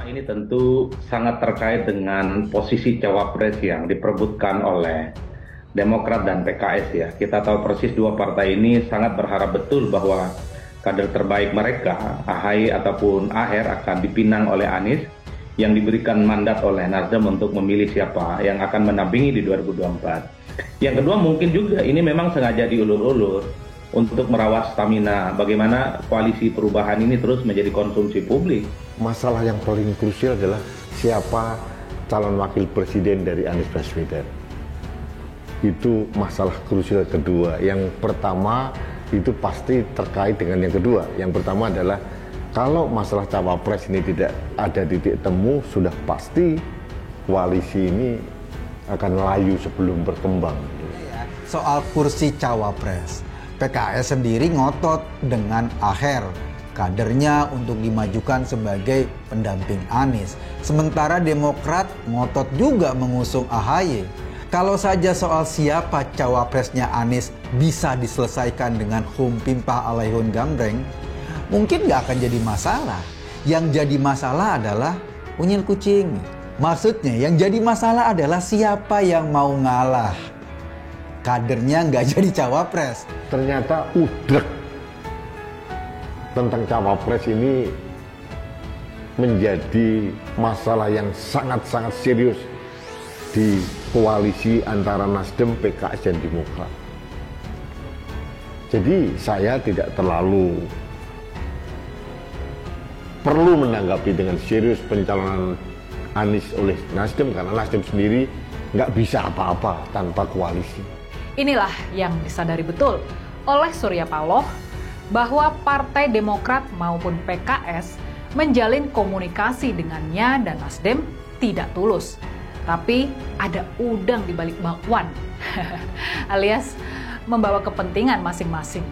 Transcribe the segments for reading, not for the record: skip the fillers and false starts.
Ini tentu sangat terkait dengan posisi cawapres yang diperebutkan oleh Demokrat dan PKS ya. Kita tahu persis dua partai ini sangat berharap betul bahwa kader terbaik mereka, AHY ataupun AHR, akan dipinang oleh Anies yang diberikan mandat oleh Nasdem untuk memilih siapa yang akan mendampingi di 2024. Yang kedua, mungkin juga ini memang sengaja diulur-ulur untuk merawat stamina bagaimana koalisi perubahan ini terus menjadi konsumsi publik. Masalah yang paling krusial adalah siapa calon wakil presiden dari Anies Baswedan. Itu masalah krusial kedua. Yang pertama itu pasti terkait dengan yang kedua. Yang pertama adalah kalau masalah cawapres ini tidak ada titik temu, sudah pasti koalisi ini akan layu sebelum berkembang. Soal kursi cawapres, PKS sendiri ngotot dengan AHR, kadernya untuk dimajukan sebagai pendamping Anies. Sementara Demokrat ngotot juga mengusung AHY. Kalau saja soal siapa cawapresnya Anies bisa diselesaikan dengan hum pimpah alaihun gambreng, mungkin nggak akan jadi masalah. Yang jadi masalah adalah unyil kucing. Maksudnya yang jadi masalah adalah siapa yang mau ngalah. Kadernya nggak jadi cawapres. Ternyata udrek tentang cawapres ini menjadi masalah yang sangat-sangat serius di koalisi antara Nasdem, PKS, dan Demokrat. Jadi saya tidak terlalu perlu menanggapi dengan serius pencalonan Anies oleh Nasdem, karena Nasdem sendiri nggak bisa apa-apa tanpa koalisi. Inilah yang disadari betul oleh Surya Paloh bahwa Partai Demokrat maupun PKS menjalin komunikasi dengannya dan Nasdem tidak tulus. Tapi ada udang di balik bakwan, alias membawa kepentingan masing-masing.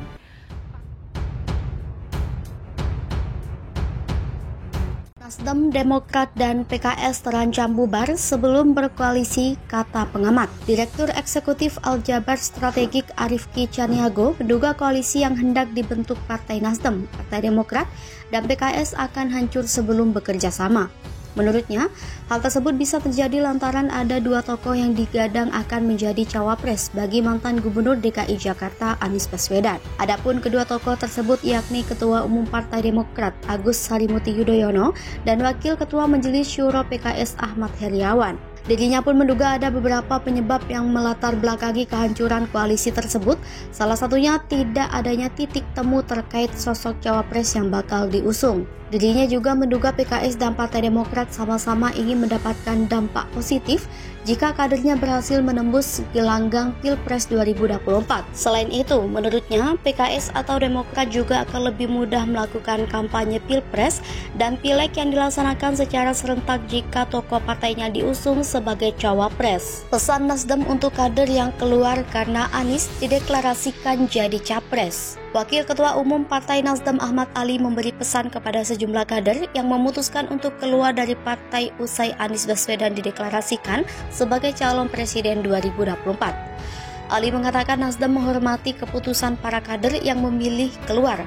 Nasdem, Demokrat, dan PKS terancam bubar sebelum berkoalisi, kata pengamat. Direktur Eksekutif Aljabar Strategik Arifki Caniago menduga koalisi yang hendak dibentuk Partai Nasdem, Partai Demokrat, dan PKS akan hancur sebelum bekerja sama. Menurutnya, hal tersebut bisa terjadi lantaran ada dua tokoh yang digadang akan menjadi cawapres bagi mantan Gubernur DKI Jakarta Anies Baswedan. Adapun kedua tokoh tersebut yakni Ketua Umum Partai Demokrat Agus Harimurti Yudhoyono dan Wakil Ketua Majelis Syuro PKS Ahmad Heriawan. Dirinya pun menduga ada beberapa penyebab yang melatar belakangi kehancuran koalisi tersebut, salah satunya tidak adanya titik temu terkait sosok cawapres yang bakal diusung. Dirinya juga menduga PKS dan Partai Demokrat sama-sama ingin mendapatkan dampak positif jika kadernya berhasil menembus gelanggang Pilpres 2024. Selain itu, menurutnya PKS atau Demokrat juga akan lebih mudah melakukan kampanye Pilpres dan Pileg yang dilaksanakan secara serentak jika tokoh partainya diusung sebagai cawapres. Pesan Nasdem untuk kader yang keluar karena Anies dideklarasikan jadi capres. Wakil Ketua Umum Partai Nasdem Ahmad Ali memberi pesan kepada sejumlah kader yang memutuskan untuk keluar dari partai usai Anies Baswedan dideklarasikan sebagai calon presiden 2024. Ali mengatakan Nasdem menghormati keputusan para kader yang memilih keluar,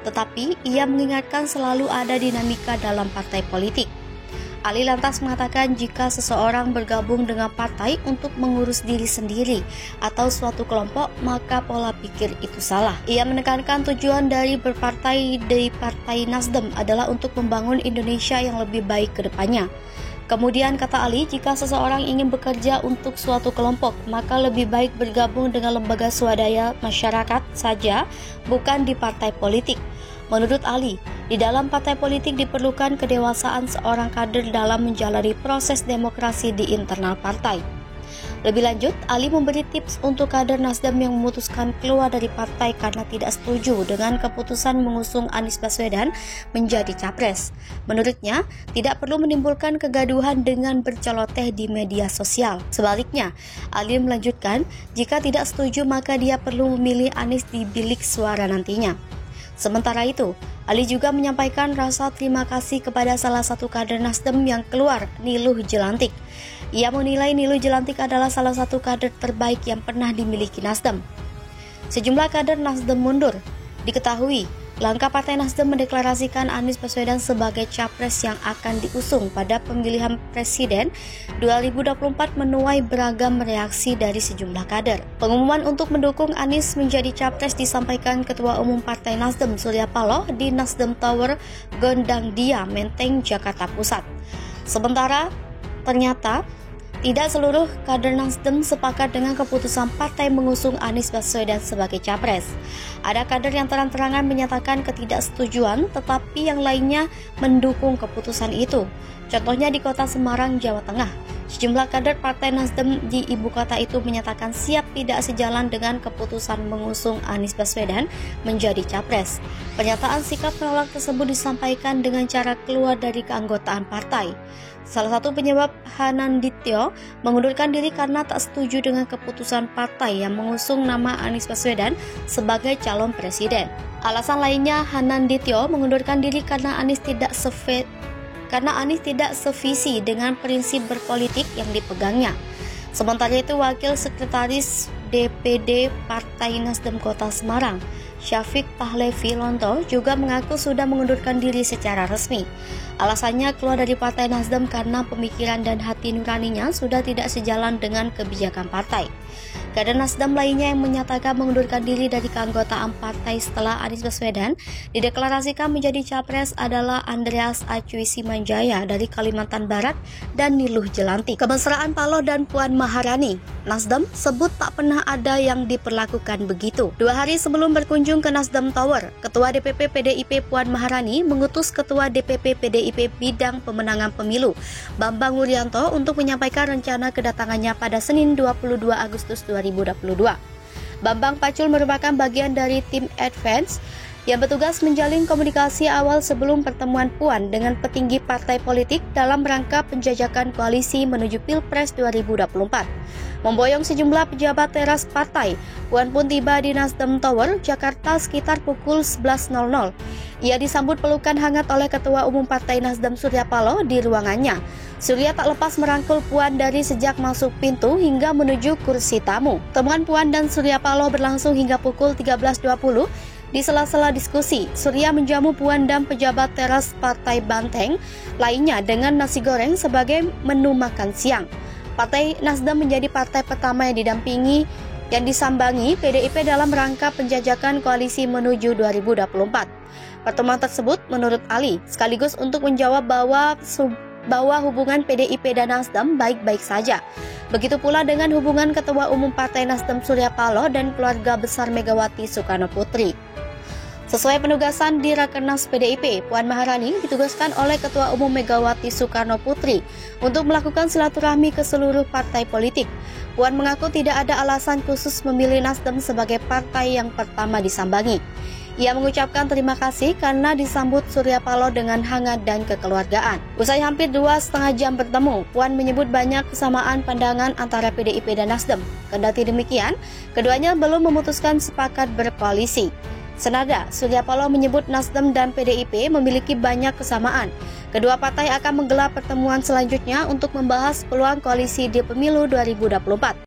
tetapi ia mengingatkan selalu ada dinamika dalam partai politik. Ali lantas mengatakan jika seseorang bergabung dengan partai untuk mengurus diri sendiri atau suatu kelompok, maka pola pikir itu salah. Ia menekankan tujuan dari berpartai di Partai Nasdem adalah untuk membangun Indonesia yang lebih baik ke depannya. Kemudian kata Ali, jika seseorang ingin bekerja untuk suatu kelompok, maka lebih baik bergabung dengan lembaga swadaya masyarakat saja, bukan di partai politik. Menurut Ali, di dalam partai politik diperlukan kedewasaan seorang kader dalam menjalani proses demokrasi di internal partai. Lebih lanjut, Ali memberi tips untuk kader Nasdem yang memutuskan keluar dari partai karena tidak setuju dengan keputusan mengusung Anies Baswedan menjadi capres. Menurutnya, tidak perlu menimbulkan kegaduhan dengan berceloteh di media sosial. Sebaliknya, Ali melanjutkan, jika tidak setuju maka dia perlu memilih Anies di bilik suara nantinya. Sementara itu, Ali juga menyampaikan rasa terima kasih kepada salah satu kader Nasdem yang keluar, Niluh Jelantik. Ia menilai Niluh Jelantik adalah salah satu kader terbaik yang pernah dimiliki Nasdem. Sejumlah kader Nasdem mundur. Diketahui, langkah Partai Nasdem mendeklarasikan Anies Baswedan sebagai capres yang akan diusung pada pemilihan presiden 2024 menuai beragam reaksi dari sejumlah kader. Pengumuman untuk mendukung Anies menjadi capres disampaikan Ketua Umum Partai Nasdem Surya Paloh di Nasdem Tower, Gondang Dia, Menteng, Jakarta Pusat. Sementara, ternyata tidak seluruh kader Nasdem sepakat dengan keputusan partai mengusung Anies Baswedan sebagai capres. Ada kader yang terang-terangan menyatakan ketidaksetujuan, tetapi yang lainnya mendukung keputusan itu. Contohnya di kota Semarang, Jawa Tengah. Sejumlah kader Partai Nasdem di ibu kota itu menyatakan siap tidak sejalan dengan keputusan mengusung Anies Baswedan menjadi capres. Pernyataan sikap menolak tersebut disampaikan dengan cara keluar dari keanggotaan partai. Salah satu penyebab Hanandityo mengundurkan diri karena tak setuju dengan keputusan partai yang mengusung nama Anies Baswedan sebagai calon presiden. Alasan lainnya, Hanandityo mengundurkan diri karena Anies tidak sevisi dengan prinsip berpolitik yang dipegangnya. Sementara itu, Wakil Sekretaris DPD Partai Nasdem Kota Semarang, Syafiq Pahlevi Lonto, juga mengaku sudah mengundurkan diri secara resmi. Alasannya keluar dari Partai Nasdem karena pemikiran dan hati nuraninya sudah tidak sejalan dengan kebijakan partai. Kader Nasdem lainnya yang menyatakan mengundurkan diri dari keanggotaan partai setelah Anies Baswedan dideklarasikan menjadi capres adalah Andreas Acuy Simanjaya dari Kalimantan Barat dan Niluh Jelantik. Kemesraan Paloh dan Puan Maharani, Nasdem sebut tak pernah ada yang diperlakukan begitu. 2 hari sebelum berkunjung ke Nasdem Tower, Ketua DPP PDIP Puan Maharani mengutus Ketua DPP PDIP Bidang Pemenangan Pemilu, Bambang Wuryanto, untuk menyampaikan rencana kedatangannya pada Senin 22 Agustus 2022. Bambang Pacul merupakan bagian dari tim advance yang bertugas menjalin komunikasi awal sebelum pertemuan Puan dengan petinggi partai politik dalam rangka penjajakan koalisi menuju Pilpres 2024. Memboyong sejumlah pejabat teras partai, Puan pun tiba di Nasdem Tower, Jakarta sekitar pukul 11.00. Ia disambut pelukan hangat oleh Ketua Umum Partai Nasdem Surya Paloh di ruangannya. Surya tak lepas merangkul Puan dari sejak masuk pintu hingga menuju kursi tamu. Temuan Puan dan Surya Paloh berlangsung hingga pukul 13.20. Di sela-sela diskusi, Surya menjamu Puan dan pejabat teras Partai Banteng lainnya dengan nasi goreng sebagai menu makan siang. Partai Nasdem menjadi partai pertama yang disambangi PDIP dalam rangka penjajakan koalisi menuju 2024. Pertemuan tersebut menurut Ali sekaligus untuk menjawab bahwa hubungan PDIP dan Nasdem baik-baik saja. Begitu pula dengan hubungan Ketua Umum Partai Nasdem Surya Paloh dan keluarga besar Megawati Soekarno Putri. Sesuai penugasan di Rakernas PDIP, Puan Maharani ditugaskan oleh Ketua Umum Megawati Soekarno Putri untuk melakukan silaturahmi ke seluruh partai politik. Puan mengaku tidak ada alasan khusus memilih Nasdem sebagai partai yang pertama disambangi. Ia mengucapkan terima kasih karena disambut Surya Paloh dengan hangat dan kekeluargaan. Usai hampir 2,5 jam bertemu, Puan menyebut banyak kesamaan pandangan antara PDIP dan Nasdem. Kendati demikian, keduanya belum memutuskan sepakat berkoalisi. Senada, Surya Paloh menyebut Nasdem dan PDIP memiliki banyak kesamaan. Kedua partai akan menggelar pertemuan selanjutnya untuk membahas peluang koalisi di pemilu 2024.